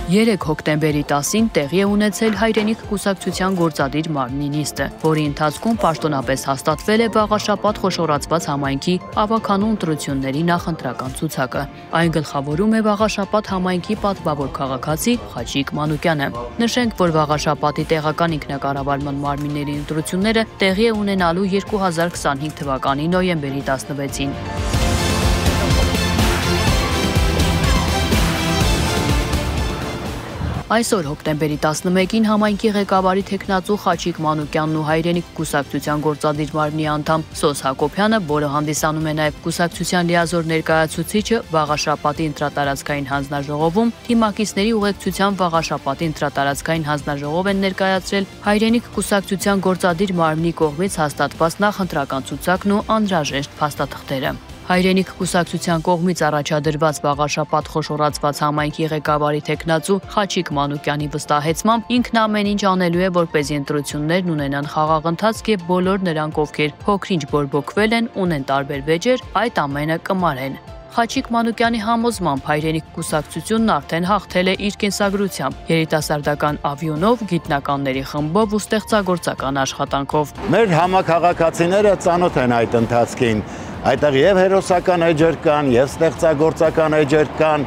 3 հոկտեմբերի 10-ին տեղի է ունեցել հայրենիք կուսակցության գործադիր մարմնի նիստը, որի ընթացքում պաշտոնապես հաստատվել է վաղաշաբաթ խոշորացված համայնքի ավականու ընտրությունների նախընտրական ցուցակը։ Այն գլխավորում է վաղաշաբաթ համայնքի պատվավոր քաղաքացի Խաչիկ Մանուկյանը։ Նշենք, որ վաղաշաբաթի տեղական ինքնակառավարման մարմինների ընտրությունները տեղի է ունենալու 2025 թվականի նոյեմբերի 16-ին։ Այսօր հոկտեմբերի 11-ին համայնքի ղեկավարի թեկնածու Խաչիկ Մանուկյանն ու հայրենիք կուսակցության գործադիր մարմնի անդամ Սոս Հակոբյանը, որը հանդիսանում է նաև կուսակցության լիազոր ներկայացուցիչը, վաղաշաբաթի ընտրատարածքային հանձնաժողովում թիմակիցների ուղեկցությամբ վաղաշաբաթի ընտրատարածքային հանձնաժողով են ներկայացրել հայրենիք կուսակցության գործադիր մարմնի կողմից հաստատված նախընտրական ցուցակն ու անհրաժեշտ փաստաթղթերը։ Հայրենիք կուսակցության կողմից առաջադրված վաղաշաբաթ խոշորացված համայնքի ղեկավարի թեկնածու Խաչիկ Մանուկյանի վստահեցմամբ ինքն ամեն ինչ անելու է, որպեսզի ընտրություններն ունենան խաղաղ ընթացք եւ բոլոր նրանք, ովքեր փոքրինչ բորբոքվել են, ունեն տարբեր վեճեր, այդ ամենը կմարեն։ Խաչիկ Մանուկյանի համոզմամբ հայրենիք կուսակցությունն արդեն հաղթել է իր կենսագրությամբ, երիտասարդական ավիոնով, գիտնականների խմբով ու ստեղծագործական աշխատանքով։ Մեր համաքաղաքացիները ծանոթ են այդ ընթացքին։ Այդտեղ եւ հերոսական էջեր կան, եւ ստեղծագործական էջեր կան։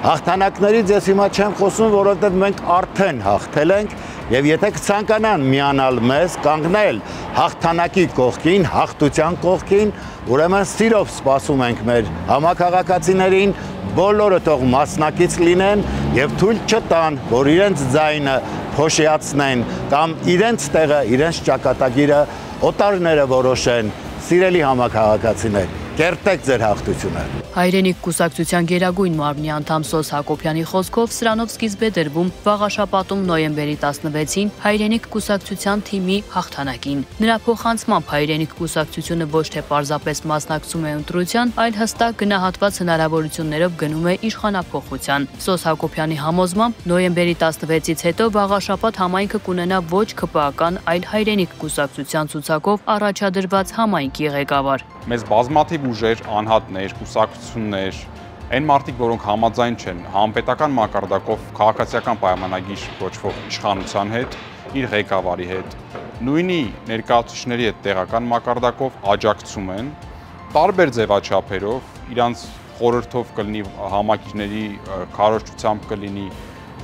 Հաղթանակներից ես հիմա չեմ խոսում, որովհետեւ մենք արդեն հաղթել ենք, եւ եթե կցանկանան միանալ մեզ, կանգնել հաղթանակի կողքին, հաղթության կողքին, ուրեմն սիրով սպասում ենք մեր համաքաղաքացիներին, բոլորը թող մասնակից լինեն եւ թույլ չտան, որ իրենց ձայնը փոշիացնեն կամ իրենց տեղը, իրենց ճակատագիրը օտարները որոշեն։ Սիրելի համաքաղաքացիներ, կերտեք ձեր հաղթությունը։ Հայրենիք կուսակցության գերագույն մարմնի անդամ Սոս Հակոբյանի խոսքով սրանով սկիզբ է դրվում վաղաշաբաթում նոյեմբերի 16-ին հայրենիք կուսակցության թիմի հաղթանակին։ Նրա փոխանցմամբ հայրենիք կուսակցությունը ոչ թե պարզապես մասնակցում է ընտրության, այլ հստակ գնահատված հնարավորություններով գնում է իշխանափոխության։ Սոս Հակոբյանի համոզմամբ նոյեմբերի 16-ից հետո վաղաշաբաթ համայնքը կունենա ոչ ԿՊԱ-ական, այլ հայրենիք կուսակցության ցուցակով առաջադրված համայնքի ղեկավար։ Մեզ բազմաթիվ ուժեր, անհատներ, կուսակցություններ, այն մարդիկ, որոնք համաձայն չեն համապետական մակարդակով քաղաքացիական պայմանագիր կոչվող իշխանության հետ, իր ղեկավարի հետ, նույնի ներկայացուցիչների հետ տեղական մակարդակով աջակցում են, տարբեր ձևաչափերով, իրանց խորհրդով կլինի համակիրների քարոզչությամբ կլինի,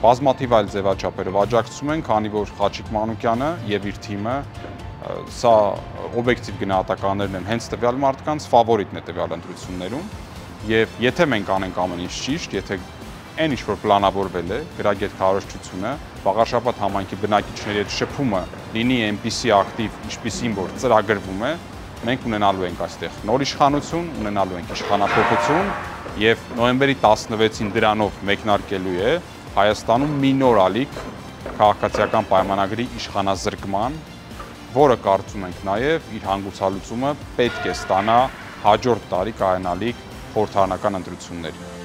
բազմաթիվ այլ ձևաչափերով աջակցում են, քանի որ Խաչիկ Մանուկյանը եւ իր թիմը սա օբյեկտիվ գնահատականներն են հենց տվյալ մարդկանց ֆավորիտն է տվյալ ընտրություններում եւ եթե մենք անենք ամեն ինչ ճիշտ, եթե այն ինչ որ պլանավորվել է, գրագետ քարոզչությունը, վաղաշաբաթ համայնքի բնակիչների հետ շփումը լինի այնպիսի ակտիվ, ինչպիսին որ ծրագրվում է, մենք ունենալու ենք այստեղ նոր իշխանություն, ունենալու ենք իշխանափոխություն եւ նոյեմբերի 16-ին դրանով մեկնարկելու է Հայաստանում մի նոր ալիք քաղաքացիական պայմանագրի իշխանազրկման, որը կարծում ենք նաև իր հանգուցալուծումը պետք է ստանա հաջորդ տարի կայանալիք խորհրդարանական ընտրություններին։